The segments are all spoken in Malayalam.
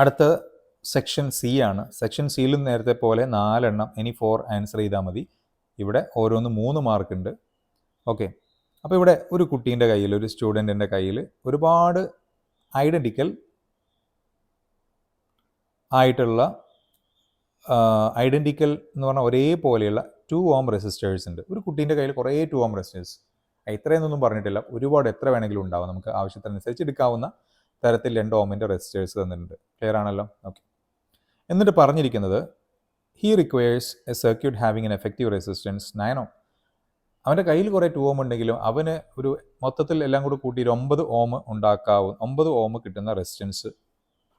അടുത്ത സെക്ഷൻ സി ആണ്. സെക്ഷൻ സിയിലും നേരത്തെ പോലെ 4 എണ്ണം ഇനി 4 ആൻസർ ചെയ്താൽ മതി. ഇവിടെ ഓരോന്ന് 3 മാർക്കുണ്ട്. ഓക്കെ, അപ്പോൾ ഇവിടെ ഒരു കുട്ടീൻ്റെ കയ്യിൽ, ഒരു സ്റ്റുഡൻറ്റിൻ്റെ കയ്യിൽ ഒരുപാട് ഐഡൻറ്റിക്കൽ ആയിട്ടുള്ള ഐഡൻറ്റിക്കൽ എന്ന് പറഞ്ഞാൽ ഒരേപോലെയുള്ള 2 ഓം റെസിസ്റ്റേഴ്സ് ഉണ്ട്. ഒരു കുട്ടീൻ്റെ കയ്യിൽ കുറേ 2 ഓം റെസിസ്റ്റേഴ്സ്, ഇത്രയെന്നൊന്നും പറഞ്ഞിട്ടില്ല, ഒരുപാട് എത്ര വേണമെങ്കിലും ഉണ്ടാവും, നമുക്ക് ആവശ്യത്തിനനുസരിച്ച് എടുക്കാവുന്ന തരത്തിൽ 2 ഓമിൻ്റെ റെസിസ്റ്റേഴ്സ് തന്നിട്ടുണ്ട്. ക്ലിയർ ആണല്ലോ? ഓക്കെ, എന്നിട്ട് പറഞ്ഞിരിക്കുന്നത് he requires A circuit having N effective resistance 9 ഓം. അവൻ്റെ കയ്യിൽ കുറേ 2 ഓം ഉണ്ടെങ്കിലും അവന് ഒരു മൊത്തത്തിൽ എല്ലാം കൂടി കൂട്ടി 9 ഓം ഉണ്ടാക്കാവും, 9 ഓം കിട്ടുന്ന റെസിസ്റ്റൻസ്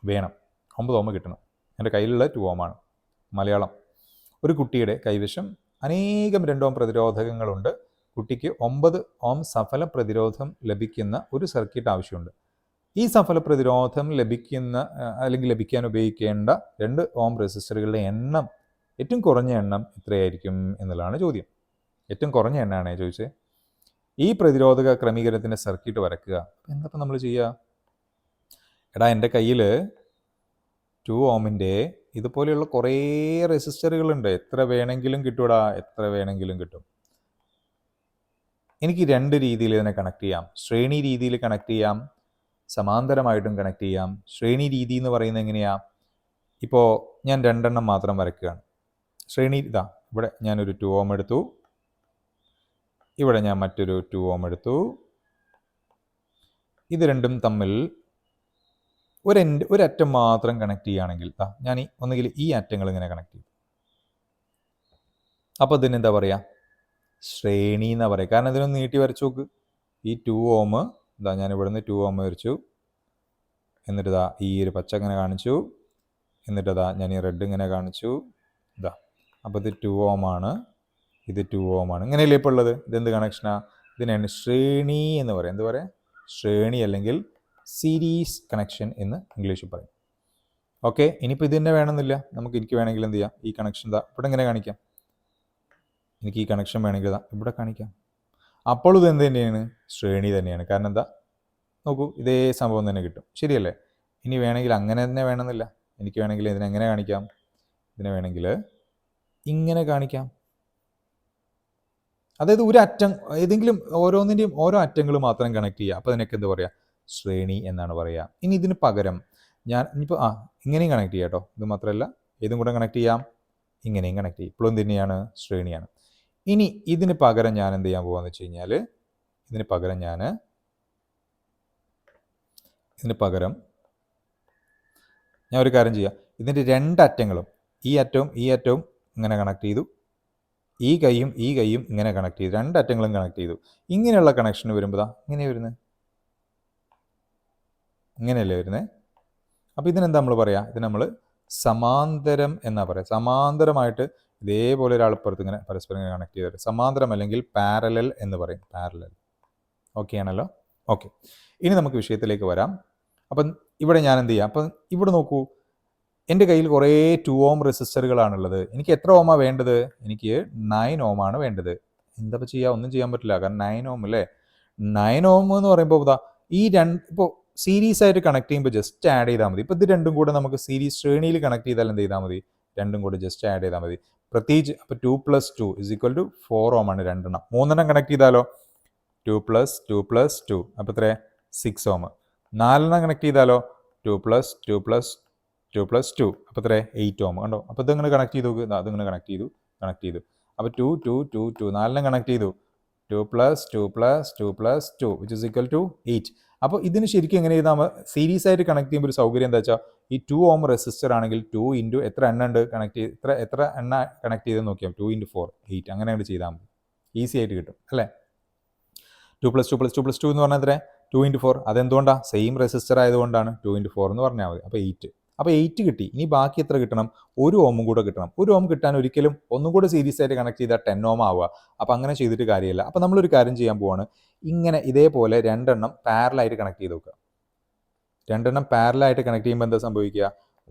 വേണം. 9 ഓം കിട്ടണം. എൻ്റെ കയ്യിലുള്ള 2 ഓമാണ്. മലയാളം: ഒരു കുട്ടിയുടെ കൈവശം അനേകം 2 ഓം പ്രതിരോധകങ്ങളുണ്ട്. കുട്ടിക്ക് 9 ഓം സഫല പ്രതിരോധം ലഭിക്കുന്ന ഒരു സർക്യൂട്ട് ആവശ്യമുണ്ട്. ഈ സഫല പ്രതിരോധം ലഭിക്കാൻ ഉപയോഗിക്കേണ്ട 2 ഓം റെസിസ്റ്ററുകളുടെ എണ്ണം, ഏറ്റവും കുറഞ്ഞ എണ്ണം എത്രയായിരിക്കും എന്നുള്ളതാണ് ചോദ്യം. ഏറ്റവും കുറഞ്ഞ എണ്ണമാണ് ചോദിച്ചത്. ഈ പ്രതിരോധക ക്രമീകരണത്തിൻ്റെ സർക്യൂട്ട് വരയ്ക്കുക. എന്താ നമ്മൾ ചെയ്യുക? എടാ, എൻ്റെ കയ്യിൽ 2 ഓമിൻ്റെ ഇതുപോലെയുള്ള കുറേ റെസിസ്റ്ററുകളുണ്ട്. എത്ര വേണമെങ്കിലും കിട്ടൂടാ, എത്ര വേണമെങ്കിലും കിട്ടും. എനിക്ക് 2 രീതിയിൽ ഇതിനെ കണക്ട് ചെയ്യാം. ശ്രേണി രീതിയിൽ കണക്ട് ചെയ്യാം, സമാന്തരമായിട്ടും കണക്ട് ചെയ്യാം. ശ്രേണി രീതി എന്ന് പറയുന്നത് എങ്ങനെയാ? ഇപ്പോൾ ഞാൻ 2 എണ്ണം മാത്രം വരയ്ക്കുകയാണ്. ശ്രേണി ഇതാ, ഇവിടെ ഞാനൊരു 2 ഓം എടുത്തു, ഇവിടെ ഞാൻ മറ്റൊരു 2 ഓം എടുത്തു. ഇത് രണ്ടും തമ്മിൽ ഒരറ്റം മാത്രം കണക്ട് ചെയ്യുകയാണെങ്കിൽ ഞാൻ ഒന്നുകിൽ ഈ അറ്റങ്ങൾ ഇങ്ങനെ കണക്ട് ചെയ്യും. അപ്പോൾ ഇതിനെന്താ പറയുക? ശ്രേണി എന്നാ പറയുക. കാരണം ഇതിനൊന്ന് നീട്ടി വരച്ചു നോക്ക്. ഈ 2 ഓം ഞാൻ ഇവിടുന്ന് 2 ഓം വരച്ചു, എന്നിട്ട് ഈ ഒരു പച്ച ഇങ്ങനെ കാണിച്ചു, എന്നിട്ട് ഞാൻ ഈ റെഡ് ഇങ്ങനെ കാണിച്ചു. അപ്പോൾ ഇത് 2 ഓം ആണ്, ഇത് 2 ഓം ആണ്. ഇങ്ങനെയല്ലേ ഇപ്പോൾ ഉള്ളത്? ഇതെന്ത് കണക്ഷനാണ്? ഇതിനാണ് ശ്രേണി എന്ന് പറയുക. എന്ത് പറയാം? ശ്രേണി അല്ലെങ്കിൽ സീരീസ് കണക്ഷൻ എന്ന് ഇംഗ്ലീഷിൽ പറയും. ഓക്കെ, ഇനിയിപ്പോൾ ഇത് തന്നെ വേണമെന്നില്ല. എനിക്ക് വേണമെങ്കിൽ എന്ത് ചെയ്യാം? ഈ കണക്ഷൻ ഇവിടെ ഇങ്ങനെ കാണിക്കാം. എനിക്ക് ഈ കണക്ഷൻ വേണമെങ്കിൽ ഇവിടെ കാണിക്കാം. അപ്പോൾ ഇത് എന്ത് തന്നെയാണ്? ശ്രേണി തന്നെയാണ്. കാരണം എന്താ? നോക്കൂ, ഇതേ സംഭവം തന്നെ കിട്ടും. ശരിയല്ലേ? ഇനി വേണമെങ്കിൽ അങ്ങനെ തന്നെ വേണമെന്നില്ല. എനിക്ക് വേണമെങ്കിൽ ഇതിനെങ്ങനെ കാണിക്കാം? ഇതിനെ വേണമെങ്കിൽ ഇങ്ങനെ കാണിക്കാം. അതായത് ഒരു അറ്റം, ഏതെങ്കിലും ഓരോന്നിൻ്റെയും ഓരോ അറ്റങ്ങൾ മാത്രം കണക്ട് ചെയ്യുക. അപ്പോൾ അതിനൊക്കെ എന്താ പറയുക? ശ്രേണി എന്നാണ് പറയുക. ഇനി ഇതിന് പകരം ഞാൻ ഇനിയിപ്പോൾ ഇങ്ങനെയും കണക്ട് ചെയ്യാം കേട്ടോ. ഇത് മാത്രമല്ല, ഏതും കൂടെ കണക്ട് ചെയ്യാം, ഇങ്ങനെയും കണക്ട് ചെയ്യും. ഇപ്പോഴും തന്നെയാണ് ശ്രേണിയാണ്. ഇനി ഇതിന് പകരം ഞാൻ എന്ത് ചെയ്യാൻ പോകാന്ന് വെച്ച് കഴിഞ്ഞാൽ, ഇതിന് പകരം ഞാൻ ഒരു കാര്യം ചെയ്യാം. ഇതിൻ്റെ 2 അറ്റങ്ങളും, ഈ അറ്റവും ഇങ്ങനെ കണക്ട് ചെയ്തു, ഈ കൈയും ഇങ്ങനെ കണക്ട് ചെയ്തു, 2 അറ്റങ്ങളും കണക്ട് ചെയ്തു. ഇങ്ങനെയുള്ള കണക്ഷൻ വരുമ്പോൾ ഇങ്ങനെയാണ് വരുന്നത്, ഇങ്ങനെയല്ലേ വരുന്നത്? അപ്പോൾ ഇതിനെന്താ നമ്മൾ പറയുക? ഇത് നമ്മൾ സമാന്തരം എന്നാ പറയുക. സമാന്തരമായിട്ട് ഇതേപോലെ ഒരാളിപ്പുറത്ത് ഇങ്ങനെ പരസ്പരം ഇങ്ങനെ കണക്ട് ചെയ്തിട്ട് സമാന്തരം അല്ലെങ്കിൽ പാരലൽ എന്ന് പറയും. പാരലൽ. ഓക്കെ ആണല്ലോ? ഓക്കെ, ഇനി നമുക്ക് വിഷയത്തിലേക്ക് വരാം. അപ്പം ഇവിടെ ഞാൻ എന്ത് ചെയ്യാം? അപ്പം ഇവിടെ നോക്കൂ, എൻ്റെ കയ്യിൽ കുറേ 2 ഓം റെസിസ്റ്ററുകളാണുള്ളത്. എനിക്ക് എത്ര ഓമാണ് വേണ്ടത്? എനിക്ക് 9 ഓമാണ് വേണ്ടത്. എന്താ ചെയ്യുക? ഒന്നും ചെയ്യാൻ പറ്റില്ല. കാരണം 9 ഓം അല്ലേ? 9 ഓം എന്ന് പറയുമ്പോൾ ഈ ഇപ്പോൾ സീരീസ് ആയിട്ട് കണക്ട് ചെയ്യുമ്പോൾ ജസ്റ്റ് ആഡ് ചെയ്താൽ മതി. ഇപ്പോൾ ഇത് രണ്ടും കൂടെ നമുക്ക് സീരീസ് ശ്രേണിയിൽ കണക്ട് ചെയ്താൽ എന്ത് ചെയ്താൽ മതി? രണ്ടും കൂടെ ജസ്റ്റ് ആഡ് ചെയ്താൽ മതി. പ്രത്യേകിച്ച് അപ്പോൾ 2 + 2 = 4 ഓം ആണ്. 2 എണ്ണം. 3 എണ്ണം കണക്ട് ചെയ്താലോ? 2 + 2 + 2 അപ്പോൾ എത്ര? 6 ഓം. 4 എണ്ണം കണക്ട് ചെയ്താലോ? 2 + 2 + 2 + 2 അപ്പോൾ എത്ര? 8 ഓം. കണ്ടോ? അപ്പോൾ ഇതിങ്ങനെ കണക്ട് ചെയ്ത് നോക്ക്. അതിങ്ങനെ കണക്ട് ചെയ്തു. അപ്പോൾ 2 2 2 2 4 എണ്ണം കണക്ട് ചെയ്തു. 2 + 2 + 2 + 2 = 8. അപ്പോൾ ഇതിന് ശരിക്കും എങ്ങനെ ചെയ്താൽ സീരീസ് ആയിട്ട് കണക്ട് ചെയ്യുമ്പോൾ ഒരു സൗകര്യം എന്താ വെച്ചാൽ, ഈ 2 ഓം റെസിസ്റ്റർ ആണെങ്കിൽ 2 × എത്ര എണ്ണ ഉണ്ട് കണക്ട് ചെയ്ത് എത്ര എണ്ണ കണക്ട് ചെയ്തെന്ന് നോക്കിയാൽ 2 × 4 8. അങ്ങനെ അങ്ങോട്ട് ചെയ്താൽ മതി. ഈസി ആയിട്ട് കിട്ടും അല്ലേ? 2 + 2 + 2 + 2 എന്ന് പറഞ്ഞാൽ എത്ര? 2 × 4. അതെന്തുകൊണ്ടാണ്? സെയിം റെസിസ്റ്റർ ആയതുകൊണ്ടാണ്. 2 × 4 എന്ന് പറഞ്ഞാൽ മതി. അപ്പോൾ 8. അപ്പോൾ 8 കിട്ടി. ഇനി ബാക്കി എത്ര കിട്ടണം? 1 ഓമും കൂടെ കിട്ടണം. 1 ഓം കിട്ടാൻ ഒരിക്കലും ഒന്നും കൂടെ സീരീസ് ആയിട്ട് കണക്ട് ചെയ്താൽ 10 ഓം ആവുക. അപ്പോൾ അങ്ങനെ ചെയ്തിട്ട് കാര്യമില്ല. അപ്പോൾ നമ്മളൊരു കാര്യം ചെയ്യാൻ പോവാണ്. ഇങ്ങനെ ഇതേപോലെ 2 എണ്ണം പാരലായിട്ട് കണക്ട് ചെയ്ത് നോക്കുക. 2 എണ്ണം പാരലായിട്ട് കണക്ട് ചെയ്യുമ്പോൾ എന്താ സംഭവിക്കുക?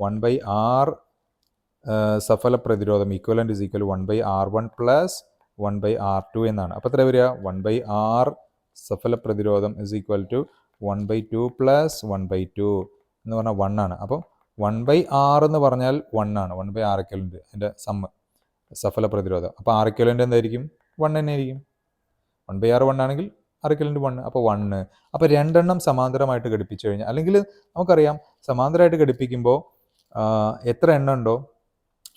1/R സഫല പ്രതിരോധം ഈക്വലൻ്റ് = 1/R1 + 1/R2 എന്നാണ്. അപ്പോൾ എത്ര വരിക? 1/R സഫല പ്രതിരോധം = 1/2 + 1/2 എന്ന് പറഞ്ഞാൽ 1 ആണ്. അപ്പോൾ 1/R എന്ന് പറഞ്ഞാൽ 1 ആണ്. 1/R equivalent അതിൻ്റെ സഫല പ്രതിരോധം. അപ്പോൾ R equivalent എന്തായിരിക്കും? 1 തന്നെ ആയിരിക്കും. 1/R 1 ആണെങ്കിൽ R equivalent 1. അപ്പോൾ 1. അപ്പോൾ രണ്ടെണ്ണം സമാന്തരമായിട്ട് ഘടിപ്പിച്ചു കഴിഞ്ഞാൽ, അല്ലെങ്കിൽ നമുക്കറിയാം സമാന്തരമായിട്ട് ഘടിപ്പിക്കുമ്പോൾ എത്ര എണ്ണം ഉണ്ടോ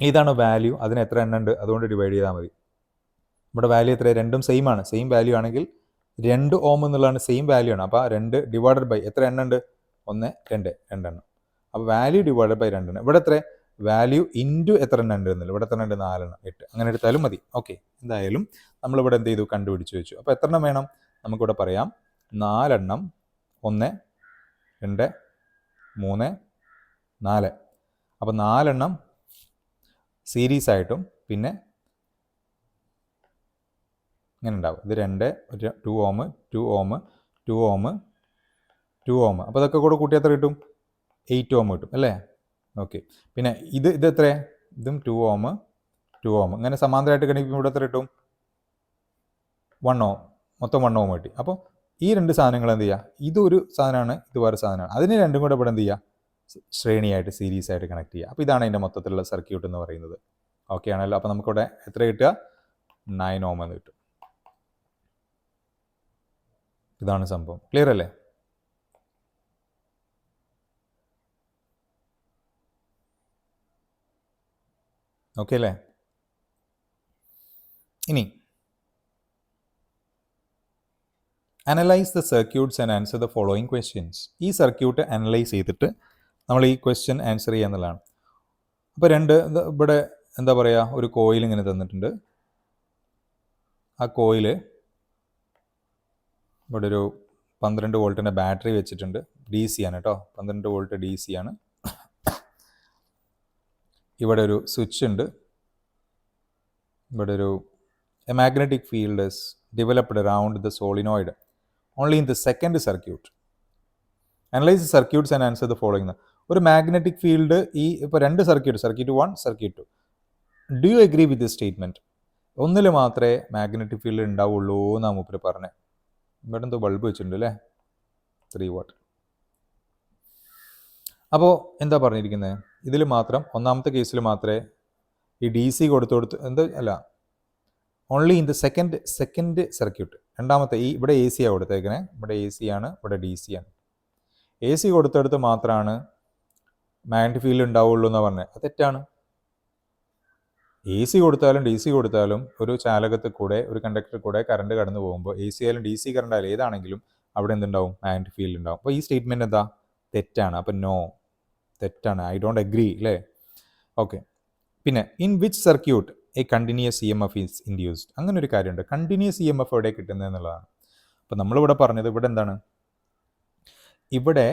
ഇതാണ് വാല്യൂ, അതിന് എത്ര എണ്ണം ഉണ്ട് അതുകൊണ്ട് ഡിവൈഡ് ചെയ്താൽ മതി. ഇവിടെ വാല്യൂ എത്ര? രണ്ടും സെയിം ആണ്. സെയിം വാല്യൂ ആണെങ്കിൽ 2 ഓം എന്നുള്ളതാണ് സെയിം വാല്യൂ ആണ്. അപ്പോൾ 2 ഡിവൈഡഡ് ബൈ എത്ര എണ്ണം ഉണ്ട്? 1, 2 രണ്ടെണ്ണം. അപ്പോൾ വാല്യൂ ഡിവൈഡഡ് ബൈ 2 എണ്ണം. ഇവിടെ എത്ര? വാല്യൂ ഇൻറ്റു എത്ര എണ്ണം ഉണ്ട് എന്നില്ല. ഇവിടെ എത്ര ഉണ്ട്? 4 എണ്ണം, 8 അങ്ങനെ എടുത്താലും മതി. ഓക്കെ, എന്തായാലും നമ്മളിവിടെ എന്ത് ചെയ്തു? കണ്ടുപിടിച്ച് വെച്ചു. അപ്പോൾ എത്ര എണ്ണം വേണം? നമുക്കിവിടെ പറയാം 4 എണ്ണം. 1, 2, 3, 4. അപ്പോൾ 4 എണ്ണം സീരീസ് ആയിട്ടും പിന്നെ ഇങ്ങനെ ഉണ്ടാവും. ഇത് 2 ഓം 2 ഓം 2 ഓം 2 ഓം. അപ്പോൾ ഇതൊക്കെ കൂടെ കൂട്ടി എത്ര കിട്ടും? 8 ഓം കിട്ടും അല്ലേ? ഓക്കെ, പിന്നെ ഇത് എത്ര? ഇതും 2 ഓം 2 ഓം. ഇങ്ങനെ സമാന്തരമായിട്ട് ഘടിപ്പിക്കുമ്പോൾ ഇവിടെ എത്ര കിട്ടും? 1 ഓം. മൊത്തം 1 ഓം കിട്ടി. അപ്പോൾ ഈ രണ്ട് സാധനങ്ങൾ എന്ത് ചെയ്യുക? ഇതൊരു സാധനമാണ്, ഇത് വേറെ സാധനമാണ്. അതിന് രണ്ടും കൂടെ ഇവിടെ എന്ത് ചെയ്യുക? ശ്രേണിയായിട്ട് സീരീസ് ആയിട്ട് കണക്ട് ചെയ്യുക. അപ്പോൾ ഇതാണ് അതിൻ്റെ മൊത്തത്തിലുള്ള സർക്യൂട്ട് എന്ന് പറയുന്നത്. ഓക്കെ ആണല്ലോ? അപ്പോൾ നമുക്കിവിടെ എത്ര കിട്ടുക? 9 ഓം എന്ന് കിട്ടും. ഇതാണ് സംഭവം. ക്ലിയർ അല്ലേ? ഓക്കെ അല്ലേ? ഇനി analyse the circuits and answer the following questions. ഈ സർക്യൂട്ട് അനലൈസ് ചെയ്തിട്ട് നമ്മൾ ഈ ക്വസ്റ്റ്യൻ ആൻസർ ചെയ്യുക എന്നുള്ളതാണ്. അപ്പോൾ ഇവിടെ എന്താ പറയുക, ഒരു കോയിൽ ഇങ്ങനെ തന്നിട്ടുണ്ട്. ആ കോയിൽ ഇവിടെ ഒരു 12 വോൾട്ടിൻ്റെ ബാറ്ററി വെച്ചിട്ടുണ്ട്. DC ആണ് കേട്ടോ, 12 വോൾട്ട് DC ആണ്. ഇവിടെ ഒരു സ്വിച്ച് ഉണ്ട്. ഇവിടെ ഒരു magnetic field is developed around the solenoid only in the second circuit. Analyse circuits and answer the following. ഒരു മാഗ്നറ്റിക് ഫീൽഡ് ഇപ്പോൾ 2 circuit 1 circuit 2. Do you agree with this statement? ഒന്നിൽ മാത്രമേ മാഗ്നറ്റിക് ഫീൽഡ് ഉണ്ടാവുള്ളൂ എന്നാണ് മൂപ്പര് പറഞ്ഞത്. ഇവിടെ എന്തോ ബൾബ് വെച്ചിട്ടുണ്ട് അല്ലേ, 3 വാട്ട്. അപ്പോൾ എന്താ പറഞ്ഞിരിക്കുന്നത്? ഇതിൽ മാത്രം, ഒന്നാമത്തെ കേസിൽ മാത്രമേ ഈ DC only in the second circuit. രണ്ടാമത്തെ ഇവിടെ AC ആണ് കൊടുത്തേക്കണേ. ഇവിടെ AC ആണ്, ഇവിടെ DC ആണ്. AC കൊടുത്തെടുത്ത് മാത്രമാണ് മാഗ്നറ്റിക് ഫീൽഡ് ഉണ്ടാവുള്ളൂ എന്നാണ് പറഞ്ഞത്. അത് തെറ്റാണ്. AC കൊടുത്താലും DC കൊടുത്താലും ഒരു ചാലകത്തിൽ കൂടെ, ഒരു കണ്ടക്ടർ കൂടെ കറണ്ട് കടന്നു പോകുമ്പോൾ AC ആയാലും DC കറണ്ട് ആയാലും ഏതാണെങ്കിലും അവിടെ എന്തുണ്ടാവും? മാഗ്നറ്റിക് ഫീൽഡ് ഉണ്ടാവും. അപ്പോൾ ഈ സ്റ്റേറ്റ്മെൻറ്റ് എന്താ? തെറ്റാണ്. അപ്പോൾ നോ, തെറ്റാണ്. ഐ ഡോണ്ട് അഗ്രി അല്ലേ? ഓക്കെ, പിന്നെ in which circuit A continuous EMF is induced? അങ്ങനെ ഒരു കാര്യമുണ്ട്. കണ്ടിന്യൂസ് EMF എവിടെ കിട്ടുന്നത് എന്നുള്ളതാണ്. അപ്പോൾ നമ്മളിവിടെ പറഞ്ഞത് ഇവിടെ എന്താണ്? ഇവിടെ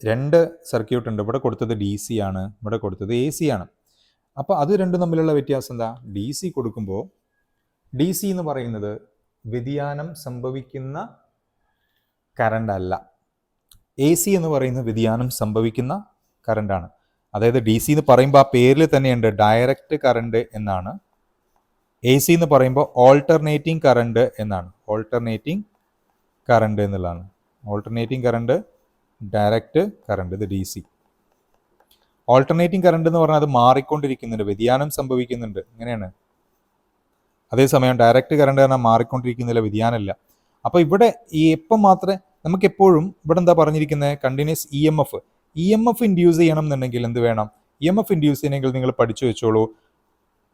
2 സർക്യൂട്ട് ഉണ്ട്. ഇവിടെ കൊടുത്തത് DC ആണ്, ഇവിടെ കൊടുത്തത് AC ആണ്. അപ്പോൾ അത് രണ്ടും തമ്മിലുള്ള വ്യത്യാസം എന്താ? DC കൊടുക്കുമ്പോൾ DC എന്ന് പറയുന്നത് വ്യതിയാനം സംഭവിക്കുന്ന കറണ്ട് അല്ല. AC എന്ന് പറയുന്നത് വ്യതിയാനം സംഭവിക്കുന്ന കറണ്ടാണ്. അതായത് DC എന്ന് പറയുമ്പോൾ ആ പേരിൽ തന്നെയുണ്ട് ഡയറക്റ്റ് കറണ്ട് എന്നാണ്. AC എന്ന് പറയുമ്പോൾ ഓൾട്ടർനേറ്റിംഗ് കറണ്ട് എന്നാണ്. ഓൾട്ടർനേറ്റിംഗ് കറണ്ട് എന്നുള്ളതാണ്. ഓൾട്ടർനേറ്റിംഗ് കറണ്ട്, ഡയറക്റ്റ് കറണ്ട്, ഇത് DC. ഓൾട്ടർനേറ്റിംഗ് കറണ്ട് എന്ന് പറഞ്ഞാൽ അത് മാറിക്കൊണ്ടിരിക്കുന്നുണ്ട്, വ്യതിയാനം സംഭവിക്കുന്നുണ്ട്, ഇങ്ങനെയാണ്. അതേസമയം ഡയറക്റ്റ് കറണ്ട് പറഞ്ഞാൽ മാറിക്കൊണ്ടിരിക്കുന്നില്ല, വ്യതിയാനമില്ല. അപ്പോൾ ഇവിടെ എപ്പം മാത്രമേ നമുക്കെപ്പോഴും ഇവിടെ എന്താ പറഞ്ഞിരിക്കുന്നത്? കണ്ടിന്യൂസ് EMF ഇൻഡ്യൂസ് ചെയ്യണം എന്നുണ്ടെങ്കിൽ എന്ത് വേണം? EMF ഇൻഡ്യൂസ് ചെയ്യണമെങ്കിൽ നിങ്ങൾ പഠിച്ചു വെച്ചോളൂ.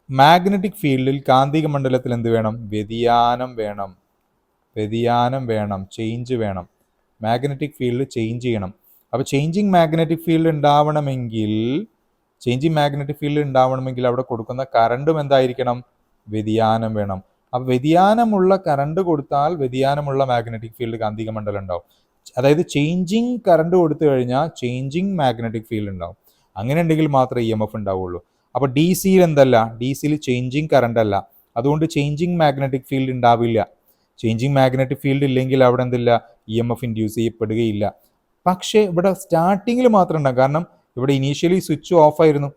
മാഗ്നറ്റിക് ഫീൽഡിൽ, കാന്തിക മണ്ഡലത്തിൽ എന്ത് വേണം? വ്യതിയാനം വേണം, ചേഞ്ച് വേണം. മാഗ്നറ്റിക് ഫീൽഡ് ചേഞ്ച് ചെയ്യണം. അപ്പോൾ ചേഞ്ചിങ് മാഗ്നറ്റിക് ഫീൽഡ് ഉണ്ടാവണമെങ്കിൽ അവിടെ കൊടുക്കുന്ന കറണ്ടും എന്തായിരിക്കണം? വ്യതിയാനം വേണം. അപ്പോൾ വ്യതിയാനമുള്ള കറണ്ട് കൊടുത്താൽ വ്യതിയാനമുള്ള മാഗ്നറ്റിക് ഫീൽഡ്, കാന്തിക മണ്ഡലം ഉണ്ടാവും. അതായത് ചേഞ്ചിങ് കറണ്ട് കൊടുത്തു കഴിഞ്ഞാൽ ചേഞ്ചിങ് മാഗ്നറ്റിക് ഫീൽഡ് ഉണ്ടാവും. അങ്ങനെ ഉണ്ടെങ്കിൽ മാത്രമേ EMF ഉണ്ടാവുള്ളൂ. അപ്പോൾ DCയിൽ എന്തല്ല? DCയിൽ ചേഞ്ചിങ് കറണ്ട് അല്ല, അതുകൊണ്ട് ചേഞ്ചിങ് മാഗ്നറ്റിക് ഫീൽഡ് ഉണ്ടാവില്ല. ചേഞ്ചിങ് മാഗ്നറ്റിക് ഫീൽഡ് ഇല്ലെങ്കിൽ അവിടെ എന്തില്ല? EMF ഇൻഡ്യൂസ് ചെയ്യപ്പെടുകയില്ല. പക്ഷേ ഇവിടെ സ്റ്റാർട്ടിങ്ങിൽ മാത്രം ഉണ്ടാകും. കാരണം ഇവിടെ ഇനീഷ്യലി സ്വിച്ച് ഓഫ് ആയിരുന്നു.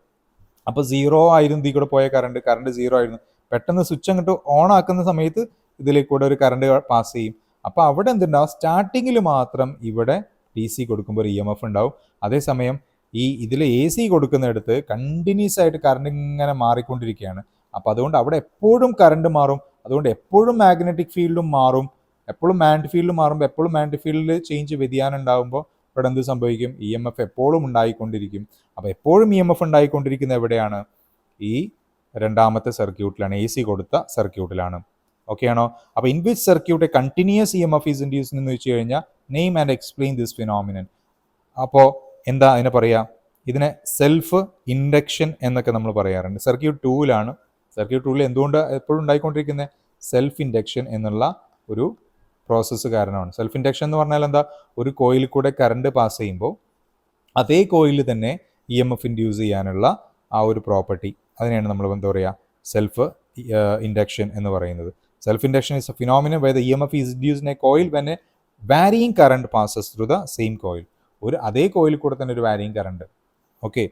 അപ്പോൾ 0 ആയിരുന്നു ഇതിൽ കൂടെ പോയ കറണ്ട് 0 ആയിരുന്നു. പെട്ടെന്ന് സ്വിച്ച് അങ്ങോട്ട് ഓൺ ആക്കുന്ന സമയത്ത് ഇതിലേക്ക് കൂടെ ഒരു കറണ്ട് പാസ് ചെയ്യും. അപ്പോൾ അവിടെ എന്തുണ്ടാവും? സ്റ്റാർട്ടിങ്ങിൽ മാത്രം ഇവിടെ DC കൊടുക്കുമ്പോൾ ഒരു EMF ഉണ്ടാവും. അതേസമയം ഇതിൽ എ സി കൊടുക്കുന്നിടത്ത് കണ്ടിന്യൂസ് ആയിട്ട് കറണ്ട് ഇങ്ങനെ മാറിക്കൊണ്ടിരിക്കുകയാണ്. അപ്പോൾ അതുകൊണ്ട് അവിടെ എപ്പോഴും കറണ്ട് മാറും, അതുകൊണ്ട് എപ്പോഴും മാഗ്നറ്റിക് ഫീൽഡും മാറും. എപ്പോഴും മാഗ്നറ്റിക് ഫീൽഡ് മാറുമ്പോൾ എപ്പോഴും മാഗ്നറ്റിക് ഫീൽഡിൽ ചേഞ്ച് വ്യതിയാനം ഉണ്ടാകുമ്പോൾ ഇവിടെ എന്ത് സംഭവിക്കും? ഇ എം എഫ് എപ്പോഴും ഉണ്ടായിക്കൊണ്ടിരിക്കും. അപ്പോൾ എപ്പോഴും ഇ എം എഫ് ഉണ്ടായിക്കൊണ്ടിരിക്കുന്നത് എവിടെയാണ്? ഈ രണ്ടാമത്തെ സർക്യൂട്ടിലാണ്, എ സി കൊടുത്ത സർക്യൂട്ടിലാണ്. ഓക്കെ ആണോ? അപ്പോൾ in which circuit A continuous E M F is induced എന്ന് വെച്ച് കഴിഞ്ഞാൽ name and explain this phenomenon. അപ്പോൾ എന്താ അതിനെ പറയുക? ഇതിനെ സെൽഫ് ഇൻഡക്ഷൻ എന്നൊക്കെ നമ്മൾ പറയാറുണ്ട്. സർക്യൂട്ട് 2-ലാണ്. സർക്യൂട്ട് 2-ൽ എന്തുകൊണ്ട് എപ്പോഴും ഉണ്ടായിക്കൊണ്ടിരിക്കുന്നത്? സെൽഫ് ഇൻഡക്ഷൻ എന്നുള്ള ഒരു പ്രോസസ്സ് കാരണമാണ്. സെൽഫ് ഇൻഡക്ഷൻ എന്ന് പറഞ്ഞാൽ എന്താ? ഒരു കോയിലിൽ കൂടെ കറണ്ട് പാസ് ചെയ്യുമ്പോൾ അതേ കോയിലിൽ തന്നെ ഇ എം എഫ് ഇൻഡ്യൂസ് ചെയ്യാനുള്ള ആ ഒരു പ്രോപ്പർട്ടി, അതിനെയാണ് നമ്മൾ എന്താ പറയുക? സെൽഫ് ഇൻഡക്ഷൻ എന്ന് പറയുന്നത്. Self induction is A phenomenon where the EMF is induced in a coil when a varying current passes through the same coil. ഒരു അതേ കോയിലിൽ കൂടെ തന്നെ ഒരു വാരിയിങ് കറണ്ട്, ഓക്കെ,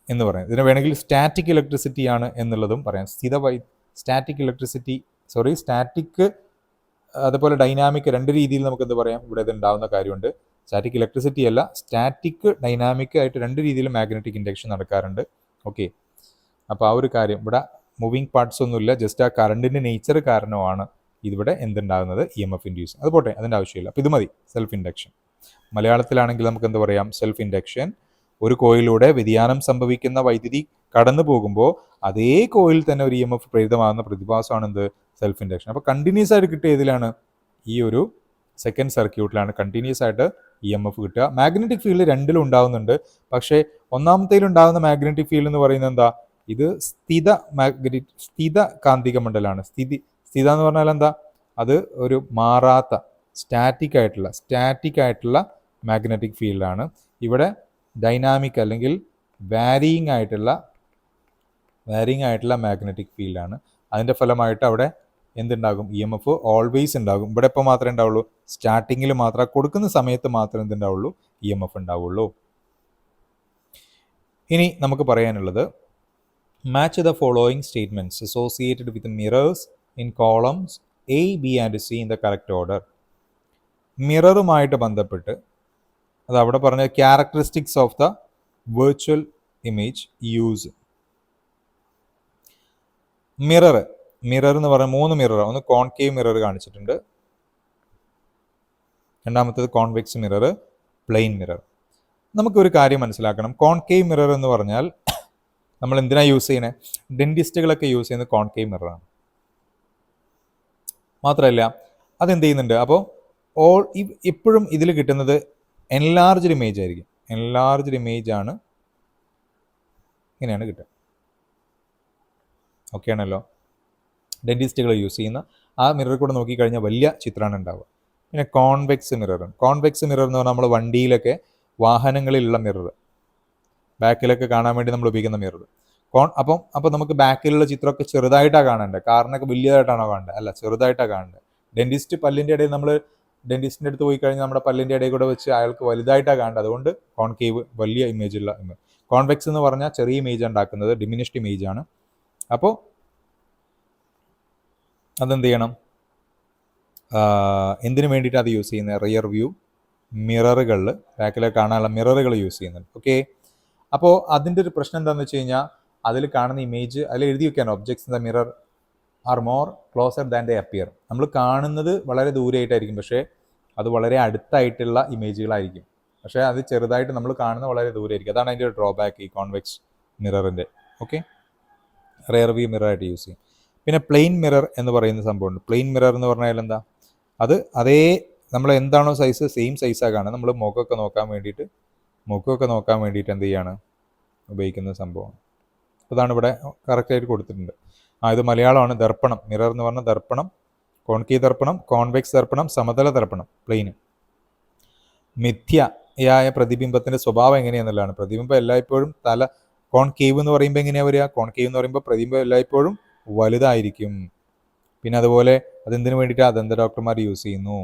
എന്ന് പറയാം. ഇതിനെ വേണമെങ്കിൽ സ്റ്റാറ്റിക് ഇലക്ട്രിസിറ്റി ആണ് എന്നുള്ളതും പറയാം. സ്റ്റാറ്റിക് ഇലക്ട്രിസിറ്റി, സ്റ്റാറ്റിക് അതുപോലെ ഡൈനാമിക്, രണ്ട് രീതിയിൽ നമുക്ക് എന്ത് പറയാം? ഇവിടെ ഇത് ഉണ്ടാകുന്ന കാര്യമുണ്ട്. സ്റ്റാറ്റിക് ഇലക്ട്രിസിറ്റി അല്ല, സ്റ്റാറ്റിക് ഡൈനാമിക് ആയിട്ട് രണ്ട് രീതിയിൽ മാഗ്നറ്റിക് ഇൻഡക്ഷൻ നടക്കാറുണ്ട്. ഓക്കെ, അപ്പോൾ ആ ഒരു കാര്യം ഇവിടെ മൂവിങ് പാർട്സ് ഒന്നുമില്ല, ജസ്റ്റ് ആ കറണ്ടിൻ്റെ നേച്ചർ കാരണമാണ് ഇതിവിടെ എന്തുണ്ടാകുന്നത്? E M F induce. അത് പോട്ടെ, അതിൻ്റെ ആവശ്യമില്ല. അപ്പോൾ ഇത് മതി, സെൽഫ് ഇൻഡക്ഷൻ. മലയാളത്തിലാണെങ്കിൽ നമുക്ക് എന്ത് പറയാം? സെൽഫ് ഇൻഡക്ഷൻ, ഒരു കോയിലൂടെ വ്യതിയാനം സംഭവിക്കുന്ന വൈദ്യുതി കടന്നു പോകുമ്പോൾ അതേ കോയിൽ തന്നെ ഒരു ഇ എം എഫ് പ്രേരിതമാകുന്ന പ്രതിഭാസമാണ് എന്ത്? Self induction. അപ്പോൾ കണ്ടിന്യൂസ് ആയിട്ട് കിട്ടിയ ഇതിലാണ്? ഈ ഒരു സെക്കൻഡ് സർക്യൂട്ടിലാണ് കണ്ടിന്യൂസ് ആയിട്ട് ഇ എം എഫ് കിട്ടുക. മാഗ്നറ്റിക് ഫീൽഡ് രണ്ടിലും ഉണ്ടാകുന്നുണ്ട്. പക്ഷേ ഒന്നാമത്തേലുണ്ടാകുന്ന മാഗ്നറ്റിക് ഫീൽഡ് എന്ന് പറയുന്നത് എന്താ? ഇത് സ്ഥിത കാന്തിക മണ്ഡലമാണ്. സ്ഥിത എന്ന് പറഞ്ഞാൽ എന്താ? അത് ഒരു മാറാത്ത സ്റ്റാറ്റിക് ആയിട്ടുള്ള മാഗ്നറ്റിക് ഫീൽഡാണ്. ഇവിടെ ഡൈനാമിക് അല്ലെങ്കിൽ വാരിയിങ് ആയിട്ടുള്ള മാഗ്നറ്റിക് ഫീൽഡാണ്. അതിൻ്റെ ഫലമായിട്ട് അവിടെ എന്തുണ്ടാകും? ഇ എം എഫ് ഓൾവേസ് ഉണ്ടാകും. ഇവിടെ ഇപ്പോൾ മാത്രമേ ഉണ്ടാവുള്ളൂ, സ്റ്റാർട്ടിങ്ങിൽ മാത്രം, കൊടുക്കുന്ന സമയത്ത് മാത്രമേ എന്തുണ്ടാവുള്ളൂ? ഇ എം എഫ് ഉണ്ടാവുള്ളൂ. ഇനി നമുക്ക് പറയാനുള്ളത്, match the following statements associated with mirrors in columns A, B and C in the correct order. മിററുമായിട്ട് ബന്ധപ്പെട്ട് അത് അവിടെ പറഞ്ഞ characteristics of the virtual image use. Mirror എന്ന് പറഞ്ഞാൽ 3 മിറർ, ഒന്ന് കോൺകേവ് മിറർ കാണിച്ചിട്ടുണ്ട്, രണ്ടാമത്തേത് കോൺവെക്സ് മിറർ, പ്ലെയിൻ മിറർ. നമുക്കൊരു കാര്യം മനസ്സിലാക്കണം. കോൺകേവ് മിറർ എന്ന് പറഞ്ഞാൽ നമ്മൾ എന്തിനാണ് യൂസ് ചെയ്യണേ? ഡെന്റിസ്റ്റുകളൊക്കെ യൂസ് ചെയ്യുന്നത് കോൺകേവ് മിററാണ്. മാത്രമല്ല അതെന്ത് ചെയ്യുന്നുണ്ട്? അപ്പോൾ എപ്പോഴും ഇതിൽ കിട്ടുന്നത് എൻലാർജ്ഡ് ഇമേജ് ആയിരിക്കും. എൻലാർജ്ഡ് ഇമേജ് ആണ് ഇങ്ങനെയാണ് കിട്ടുക. ഓക്കെ ആണല്ലോ? ഡെന്റിസ്റ്റുകൾ യൂസ് ചെയ്യുന്ന ആ മിറർ കൂടെ നോക്കിക്കഴിഞ്ഞാൽ വലിയ ചിത്രമാണ് ഉണ്ടാവുക. പിന്നെ കോൺവെക്സ് മിറർ എന്ന് പറഞ്ഞാൽ നമ്മൾ വണ്ടിയിലൊക്കെ വാഹനങ്ങളിലുള്ള മിറർ, ബാക്കിലൊക്കെ കാണാൻ വേണ്ടി നമ്മൾ ഉപയോഗിക്കുന്ന മിറർ. അപ്പം നമുക്ക് ബാക്കിലുള്ള ചിത്രമൊക്കെ ചെറുതായിട്ടാണ് കാണേണ്ടത്. കാറിനൊക്കെ വലിയതായിട്ടാണോ കാണേണ്ടത്? അല്ല, ചെറുതായിട്ടാണ് കാണേണ്ടത്. ഡെന്റിസ്റ്റ് പല്ലിൻ്റെ ഇടയിൽ നമ്മൾ ഡെന്റിസ്റ്റിൻ്റെ അടുത്ത് പോയി കഴിഞ്ഞാൽ നമ്മുടെ പല്ലിൻ്റെ ഇടയിൽ കൂടെ വെച്ച് അയാൾക്ക് വലുതായിട്ടാണ് കാണേണ്ടത്. അതുകൊണ്ട് കോൺകേവ്, വലിയ ഇമേജുള്ള ഇമേജ്. കോൺവെക്സ് എന്ന് പറഞ്ഞാൽ ചെറിയ ഇമേജ് ഉണ്ടാക്കുന്നത്, ഡിമിനിഷ്ഡ് ഇമേജ് ആണ്. അപ്പോൾ അതെന്ത് ചെയ്യണം? എന്തിനു വേണ്ടിയിട്ട് അത് യൂസ് ചെയ്യുന്നത്? റിയർ വ്യൂ മിററുകളിൽ, ബാക്കിലേക്ക് കാണാനുള്ള മിററുകൾ യൂസ് ചെയ്യുന്നുണ്ട്. ഓക്കെ, അപ്പോൾ അതിൻ്റെ ഒരു പ്രശ്നം എന്താണെന്ന് വെച്ച് കഴിഞ്ഞാൽ അതിൽ കാണുന്ന ഇമേജ്, അതിൽ എഴുതി വെക്കാൻ objects in the mirror are more closer than they appear. നമ്മൾ കാണുന്നത് വളരെ ദൂരെയായിട്ടായിരിക്കും, പക്ഷേ അത് വളരെ അടുത്തായിട്ടുള്ള ഇമേജുകളായിരിക്കും. പക്ഷേ അത് ചെറുതായിട്ട് നമ്മൾ കാണുന്നത് വളരെ ദൂരെയായിരിക്കും. അതാണ് അതിൻ്റെ ഒരു ഡ്രോബാക്ക് ഈ കോൺവെക്സ് മിററിൻ്റെ. ഓക്കെ, റിയർ വ്യൂ മിററായിട്ട് യൂസ് ചെയ്യും. പിന്നെ പ്ലെയിൻ മിറർ എന്ന് പറയുന്ന സംഭവമുണ്ട്. പ്ലെയിൻ മിറർ എന്ന് പറഞ്ഞാൽ എന്താ? അത് അതേ നമ്മൾ എന്താണോ സൈസ്, സെയിം സൈസാണ് കാണുക. നമ്മൾ മുഖമൊക്കെ നോക്കാൻ വേണ്ടിയിട്ട് എന്ത് ചെയ്യാണ്? ഉപയോഗിക്കുന്ന സംഭവമാണ്. അതാണ് ഇവിടെ കറക്റ്റായിട്ട് കൊടുത്തിട്ടുണ്ട്. ഇത് മലയാളമാണ്. ദർപ്പണം, മിറർ എന്ന് പറഞ്ഞാൽ ദർപ്പണം, കോൺകേവ് ദർപ്പണം, കോൺവെക്സ് ദർപ്പണം, സമതല ദർപ്പണം, പ്ലെയിൻ. മിഥ്യയായ പ്രതിബിംബത്തിൻ്റെ സ്വഭാവം എങ്ങനെയാണെന്നുള്ളതാണ്. പ്രതിബിംബം എല്ലായ്പ്പോഴും കോൺകേവ് എന്ന് പറയുമ്പോൾ എങ്ങനെയാണ് വരിക? കോൺകേവ് എന്ന് പറയുമ്പോൾ പ്രതിബിംബം എല്ലായ്പ്പോഴും വലുതായിരിക്കും. പിന്നെ അതുപോലെ അതെന്തിനു വേണ്ടിയിട്ടാണ്? ദന്ത ഡോക്ടർമാർ യൂസ് ചെയ്യുന്നു.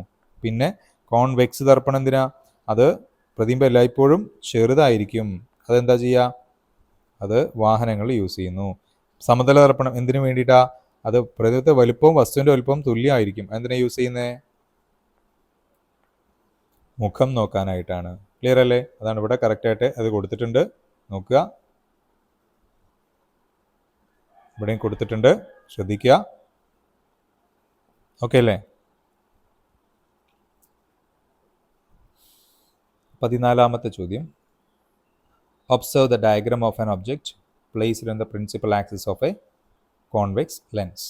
പിന്നെ കോൺവെക്സ് ദർപ്പണം എന്തിനാ? അത് പ്രതിബിംബം എല്ലായ്പ്പോഴും ചെറുതായിരിക്കും. അതെന്താ ചെയ്യുക? അത് വാഹനങ്ങൾ യൂസ് ചെയ്യുന്നു. സമതല ദർപ്പണം എന്തിനു വേണ്ടിയിട്ടാണ്? അത് പ്രതിബിംബത്തെ വലുപ്പവും വസ്തുവിൻ്റെ വലുപ്പവും തുല്യമായിരിക്കും. എന്തിനാ യൂസ് ചെയ്യുന്നത്? മുഖം നോക്കാനായിട്ടാണ്. ക്ലിയർ അല്ലേ? അതാണ് ഇവിടെ കറക്റ്റായിട്ട് അത് കൊടുത്തിട്ടുണ്ട്. നോക്കുക, ഇവിടെയും കൊടുത്തിട്ടുണ്ട്, ശ്രദ്ധിക്കുക. ഓക്കെ അല്ലേ? 14ാമത്തെ ചോദ്യം. Observe the diagram of an object placed on the principal axis of A convex lens.